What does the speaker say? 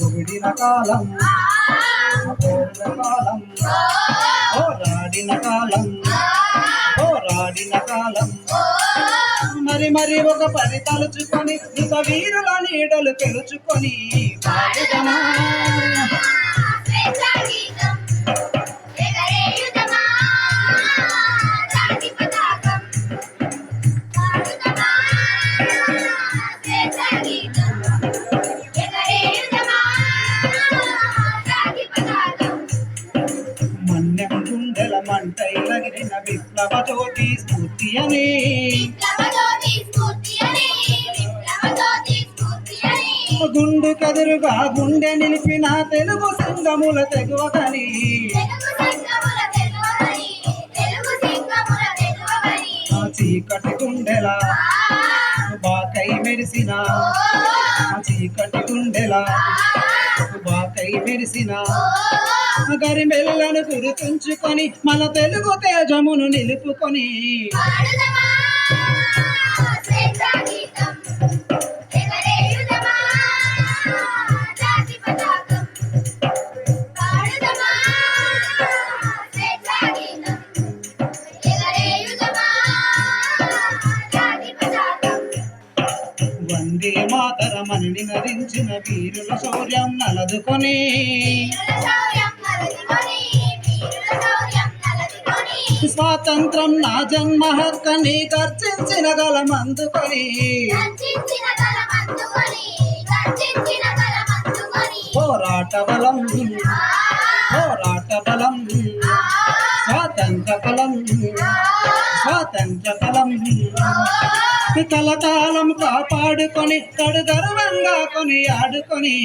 పొగిడిన కాలం పోడిన కాలం పోరాడిన కాలం పోరాడిన కాలం మరి మరి ఒక పని తలుచుకొని ఇంత వీరుల నీడలు గెలుచుకొని పాడుదమా మన్యం గుండెల మంటై రగిలిన విప్లవ జ్యోతి స్ఫూర్తి అని గుండు కదురుగా గుండె నిలిపిన తెలుగు సింగముల తెగువకని చీకటి గుండెల బాకై మెరిసిన చీకటి గుండెల బాకై మెరిసిన గరిమెల్లను గుర్తుంచుకొని మన తెలుగు తేజమును నిలుపుకొని వందే మాతరమని నినదించిన వీరుల శౌర్యం నలదుకొని స్వాతంత్రం నా జన్మ హక్కని గర్జించిన గలమందుకొని పోరాట బలం పోరాట బలం స్వాతంత్ర బలం స్వాతంత్ర బలం కలకాలం కాపాడుకొని కడు గర్వంగా కొని ఆడుకొని